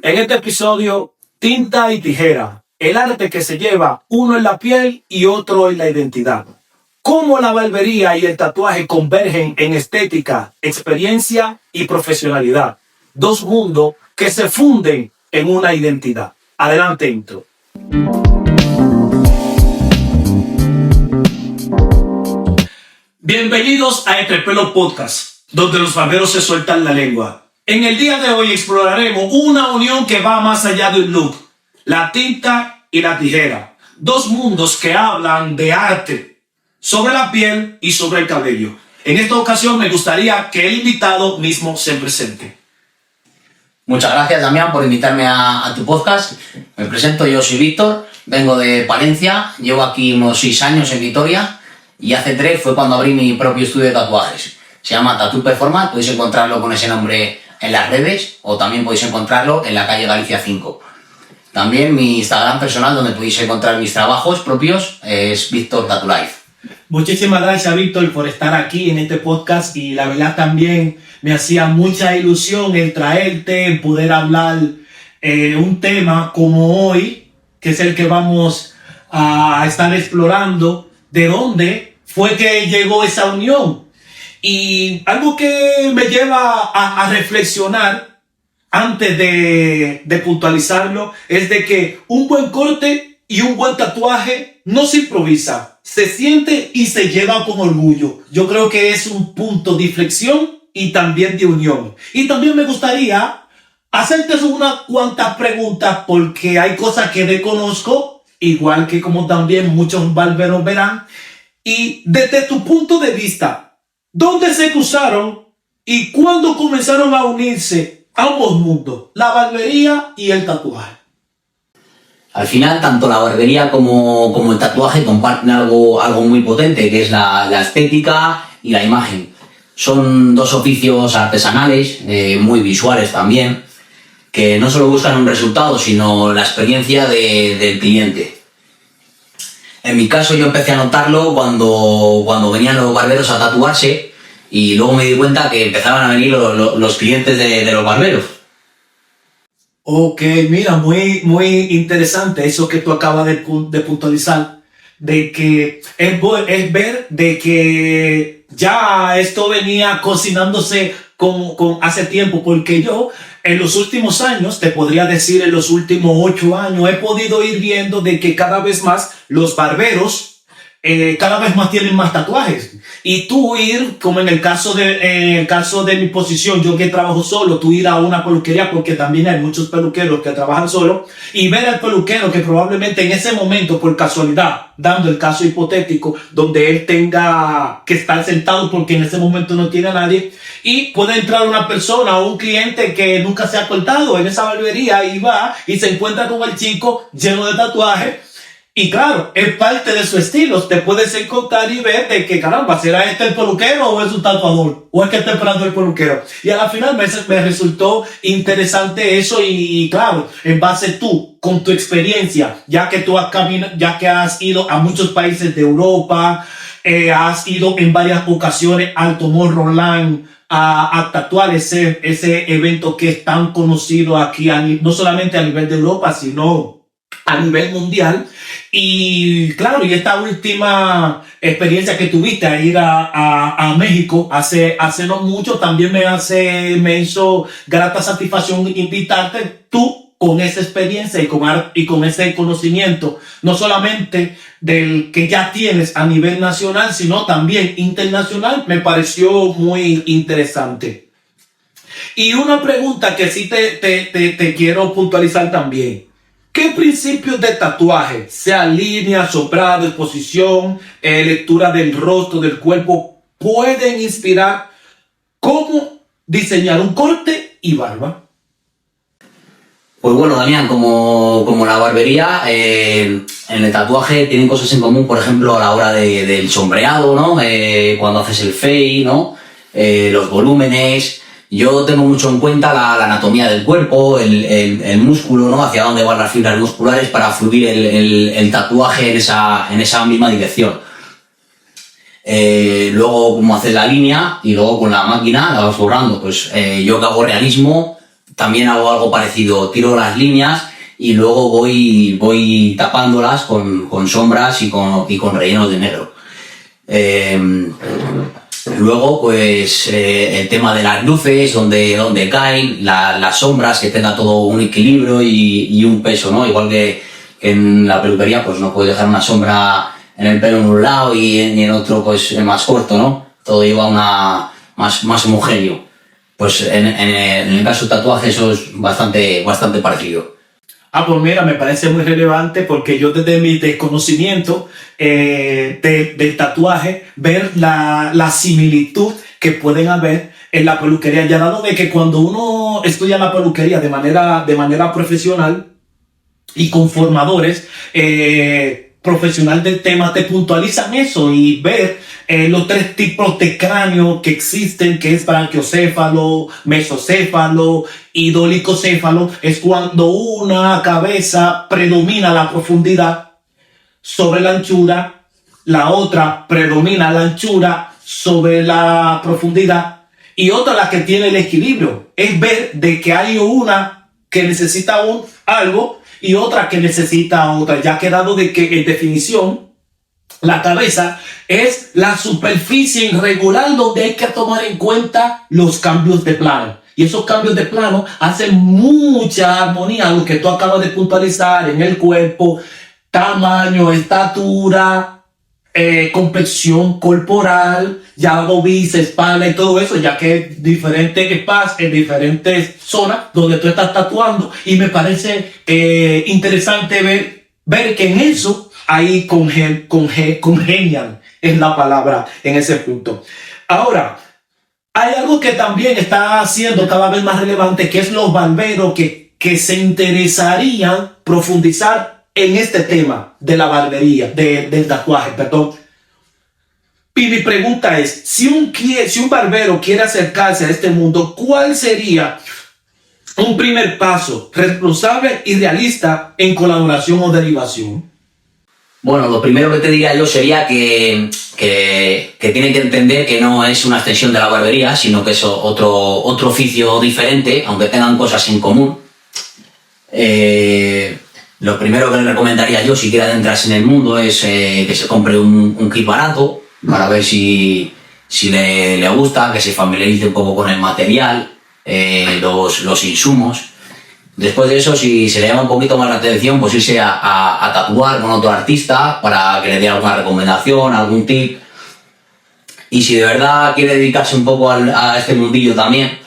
En este episodio, tinta y tijera, el arte que se lleva uno en la piel y otro en la identidad. Cómo la barbería y el tatuaje convergen en estética, experiencia y profesionalidad. Dos mundos que se funden en una identidad. Adelante, intro. Bienvenidos a Entre Pelo Podcast, donde los barberos se sueltan la lengua. En el día de hoy exploraremos una unión que va más allá de un look, la tinta y la tijera. Dos mundos que hablan de arte, sobre la piel y sobre el cabello. En esta ocasión me gustaría que el invitado mismo se presente. Muchas gracias, Damián, por invitarme a tu podcast. Me presento, yo soy Víctor, vengo de Palencia, llevo aquí unos 6 años en Vitoria y hace 3 fue cuando abrí mi propio estudio de tatuajes. Se llama Tattoo Performance, podéis encontrarlo con ese nombre en las redes o también podéis encontrarlo en la calle Galicia 5. También mi Instagram personal, donde podéis encontrar mis trabajos propios, es Víctor Tattoo Life. Muchísimas gracias, Víctor, por estar aquí en este podcast, y la verdad también me hacía mucha ilusión el traerte, el poder hablar un tema como hoy, que es el que vamos a estar explorando, de dónde fue que llegó esa unión. Y algo que me lleva a reflexionar antes de puntualizarlo es de que un buen corte y un buen tatuaje no se improvisa, se siente y se lleva con orgullo. Yo creo que es un punto de inflexión y también de unión. Y también me gustaría hacerte unas cuantas preguntas, porque hay cosas que desconozco, igual que como también muchos barberos verán. Y desde tu punto de vista, ¿dónde se cruzaron y cuándo comenzaron a unirse ambos mundos, la barbería y el tatuaje? Al final, tanto la barbería como el tatuaje comparten algo muy potente, que es la estética y la imagen. Son dos oficios artesanales, muy visuales también, que no solo buscan un resultado, sino la experiencia del cliente. En mi caso, yo empecé a notarlo cuando venían los barberos a tatuarse, y luego me di cuenta que empezaban a venir los clientes de los barberos. Ok, mira, muy interesante eso que tú acabas de puntualizar, de que es ver de que ya esto venía cocinándose con hace tiempo, porque yo en los últimos años, te podría decir en los últimos 8 años, he podido ir viendo de que cada vez más los barberos cada vez más tienen más tatuajes. Y tú ir, como en el caso de mi posición, yo que trabajo solo, tú ir a una peluquería, porque también hay muchos peluqueros que trabajan solo, y ver al peluquero que probablemente en ese momento, por casualidad, dando el caso hipotético, donde él tenga que estar sentado porque en ese momento no tiene a nadie, y puede entrar una persona o un cliente que nunca se ha cortado en esa barbería y va y se encuentra con el chico lleno de tatuajes. Y claro, es parte de su estilo. Te puedes encontrar y ver de que, caramba, ¿será este el peluquero o es un tatuador? ¿O es que está esperando el peluquero? Y a la final me resultó interesante eso, y claro, en base tú, con tu experiencia, ya que has ido a muchos países de Europa, has ido en varias ocasiones al Tomorrowland a tatuar ese evento que es tan conocido aquí, no solamente a nivel de Europa, sino a nivel mundial. Y claro, y esta última experiencia que tuviste a ir a México hace no mucho, también me hizo grata satisfacción invitarte tú con esa experiencia y con ese conocimiento, no solamente del que ya tienes a nivel nacional, sino también internacional. Me pareció muy interesante. Y una pregunta que sí te quiero puntualizar también. ¿Qué principios de tatuaje, sea línea, sombreado, exposición, lectura del rostro, del cuerpo, pueden inspirar cómo diseñar un corte y barba? Pues bueno, Damián, como la barbería, en el tatuaje tienen cosas en común, por ejemplo, a la hora del sombreado, ¿no? Cuando haces el fade, ¿no? Los volúmenes. Yo tengo mucho en cuenta la anatomía del cuerpo, el músculo, ¿no? Hacia dónde van las fibras musculares para fluir el tatuaje en esa misma dirección. Luego, cómo haces la línea, y luego con la máquina la vas borrando. Pues yo que hago realismo, también hago algo parecido, tiro las líneas y luego voy tapándolas con sombras y con rellenos de negro. Luego, pues el tema de las luces, donde caen, las sombras, que tenga todo un equilibrio y un peso, ¿no? Igual que en la peluquería, pues no puedes dejar una sombra en el pelo en un lado y en otro, pues más corto, ¿no? Todo lleva más homogéneo. Pues en el caso del tatuaje eso es bastante parecido. Pues mira, me parece muy relevante porque yo desde mi desconocimiento del tatuaje, ver la similitud que pueden haber en la peluquería, ya dado de que cuando uno estudia la peluquería de manera profesional y con formadores profesional del tema, te puntualizan eso y ver los 3 tipos de cráneo que existen, que es branquiocéfalo, mesocéfalo y dolicocéfalo. Es cuando una cabeza predomina la profundidad sobre la anchura, la otra predomina la anchura sobre la profundidad y otra la que tiene el equilibrio. Es ver de que hay una que necesita algo y otra que necesita otra. Ya ha quedado de que, en definición, la cabeza es la superficie irregular donde hay que tomar en cuenta los cambios de plano. Y esos cambios de plano hacen mucha armonía a lo que tú acabas de puntualizar en el cuerpo, tamaño, estatura, complexión corporal, ya bíceps, espalda y todo eso, ya que es diferentes espacios en diferentes zonas donde tú estás tatuando, y me parece interesante ver que en eso ahí congenian, es la palabra en ese punto. Ahora, hay algo que también está siendo cada vez más relevante, que es los barberos que se interesarían profundizar en este tema de la barbería, del tatuaje, perdón. Y mi pregunta es, si un barbero quiere acercarse a este mundo, ¿cuál sería un primer paso responsable y realista en colaboración o derivación? Bueno, lo primero que te diría yo sería que tienen que entender que no es una extensión de la barbería, sino que es otro oficio diferente, aunque tengan cosas en común. Lo primero que le recomendaría yo, si quiere adentrarse en el mundo, es que se compre un kit barato para ver si le gusta, que se familiarice un poco con el material, los insumos. Después de eso, si se le llama un poquito más la atención, pues irse a tatuar con otro artista para que le dé alguna recomendación, algún tip. Y si de verdad quiere dedicarse un poco a este mundillo también,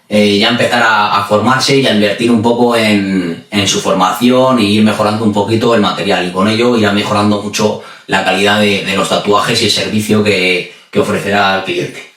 ya empezar a formarse y a invertir un poco en su formación y ir mejorando un poquito el material, y con ello irá mejorando mucho la calidad de los tatuajes y el servicio que ofrecerá al cliente.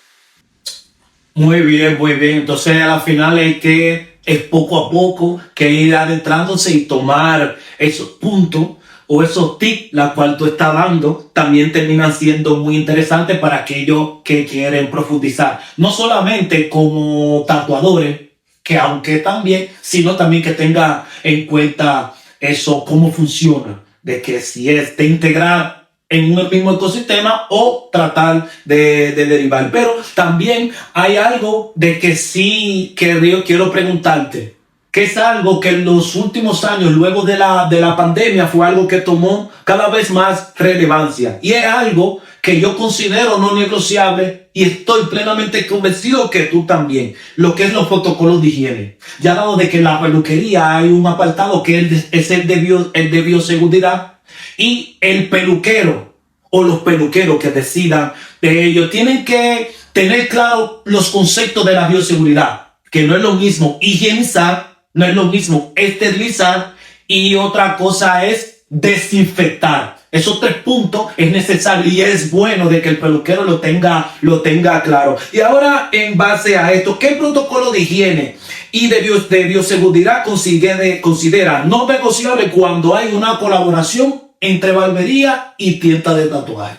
Muy bien, muy bien. Entonces al final es poco a poco que ir adentrándose y tomar esos puntos o esos tips, la cual tú estás dando, también terminan siendo muy interesantes para aquellos que quieren profundizar. No solamente como tatuadores, que aunque también, sino también que tenga en cuenta eso, cómo funciona, de que si es de integrar en un mismo ecosistema o tratar de derivar. Pero también hay algo de que sí que yo quiero preguntarte, que es algo que en los últimos años, luego de la pandemia, fue algo que tomó cada vez más relevancia. Y es algo que yo considero no negociable y estoy plenamente convencido que tú también, lo que es los protocolos de higiene. Ya dado de que en la peluquería hay un apartado que es el de bioseguridad, y el peluquero o los peluqueros que decidan de ello tienen que tener claro los conceptos de la bioseguridad, que no es lo mismo higienizar, no es lo mismo esterilizar, y otra cosa es desinfectar. Esos 3 puntos es necesario y es bueno de que el peluquero lo tenga claro. Y ahora, en base a esto, ¿qué protocolo de higiene y de bioseguridad considera no negociable cuando hay una colaboración entre barbería y tienda de tatuaje?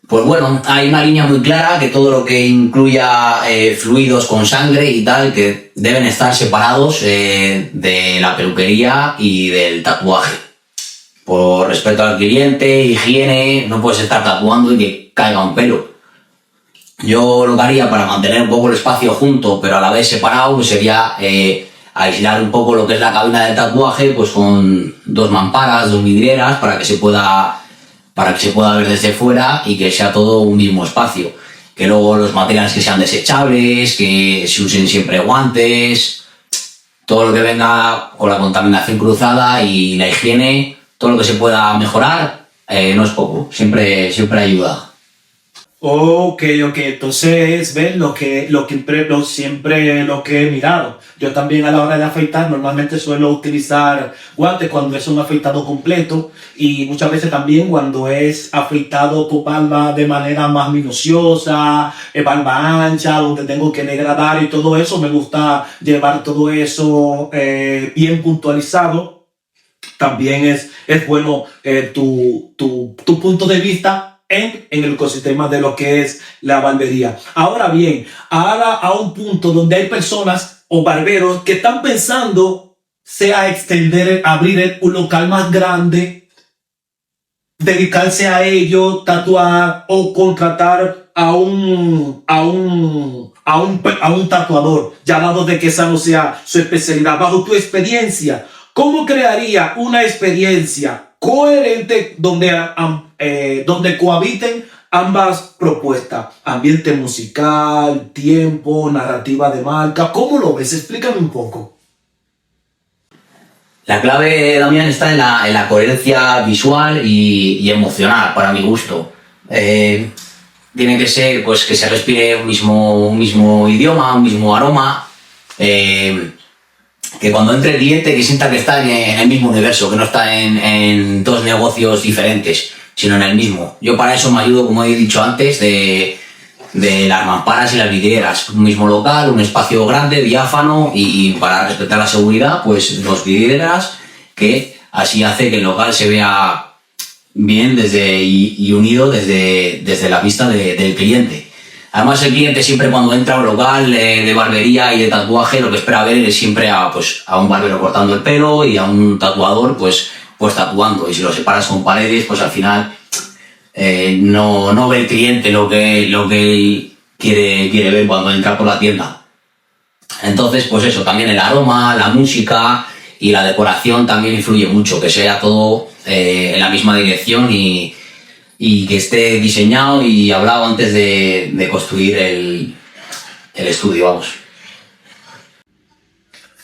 Pues bueno, hay una línea muy clara, que todo lo que incluya fluidos con sangre y tal, que deben estar separados de la peluquería y del tatuaje. Por respeto al cliente, higiene, no puedes estar tatuando y que caiga un pelo. Yo lo que haría para mantener un poco el espacio junto, pero a la vez separado, pues sería aislar un poco lo que es la cabina del tatuaje, pues con 2 mamparas, 2 vidrieras, para que se pueda ver desde fuera y que sea todo un mismo espacio. Que luego los materiales que sean desechables, que se usen siempre guantes, todo lo que venga con la contaminación cruzada y la higiene, todo lo que se pueda mejorar, no es poco, siempre ayuda. Ok, entonces ves siempre lo que he mirado. Yo también a la hora de afeitar normalmente suelo utilizar guantes cuando es un afeitado completo y muchas veces también cuando es afeitado con barba de manera más minuciosa, barba ancha, donde tengo que degradar y todo eso, me gusta llevar todo eso bien puntualizado. También es bueno tu punto de vista en el ecosistema de lo que es la barbería. Ahora bien, ahora a un punto donde hay personas o barberos que están pensando sea extender, abrir un local más grande, dedicarse a ello, tatuar o contratar a un tatuador, ya dado de que esa no sea su especialidad. Bajo tu experiencia, ¿cómo crearía una experiencia coherente donde cohabiten ambas propuestas? Ambiente musical, tiempo, narrativa de marca. ¿Cómo lo ves? Explícame un poco. La clave, Damián, está en la coherencia visual y emocional, para mi gusto. Tiene que ser pues que se respire un mismo idioma, un mismo aroma. Que cuando entre el cliente que sienta que está en el mismo universo, que no está en 2 negocios diferentes, sino en el mismo. Yo para eso me ayudo, como he dicho antes, de las mamparas y las vidrieras. Un mismo local, un espacio grande, diáfano y para respetar la seguridad, pues 2 vidrieras, que así hace que el local se vea bien y unido desde la vista del cliente. Además, el cliente siempre cuando entra a un local de barbería y de tatuaje, lo que espera ver es siempre a un barbero cortando el pelo y a un tatuador pues tatuando. Y si lo separas con paredes, pues al final no ve el cliente lo que él quiere ver cuando entra por la tienda. Entonces, pues eso, también el aroma, la música y la decoración también influye mucho, que sea todo en la misma dirección y que esté diseñado y hablado antes de construir el estudio, vamos.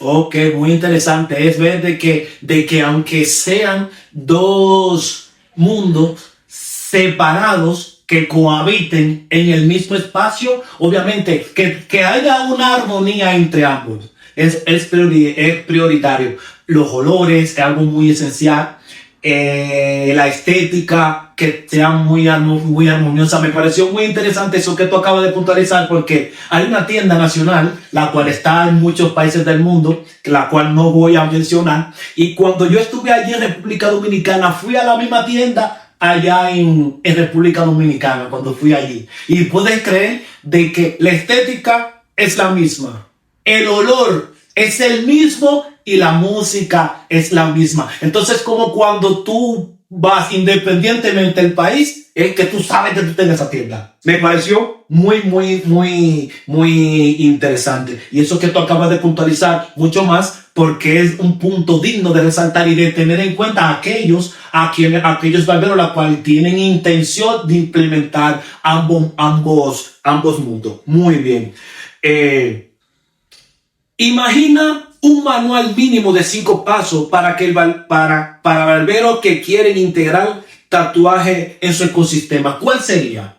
Ok, muy interesante. Es ver de que aunque sean 2 mundos separados que cohabiten en el mismo espacio, obviamente que haya una armonía entre ambos es prioritario. Los olores es algo muy esencial. La estética, que sea muy armoniosa. Me pareció muy interesante eso que tú acabas de puntualizar, porque hay una tienda nacional, la cual está en muchos países del mundo, la cual no voy a mencionar, y cuando yo estuve allí en República Dominicana, fui a la misma tienda allá en República Dominicana, cuando fui allí, y puedes creer de que la estética es la misma, el olor es el mismo y la música es la misma. Entonces, como cuando tú vas independientemente del país, es que tú sabes que tú estás en esa tienda. Me pareció muy interesante. Y eso que tú acabas de puntualizar mucho más, porque es un punto digno de resaltar y de tener en cuenta a aquellos barberos la cual tienen intención de implementar ambos mundos. Muy bien. Imagina un manual mínimo de 5 pasos para barberos que quieren integrar tatuaje en su ecosistema. ¿Cuál sería?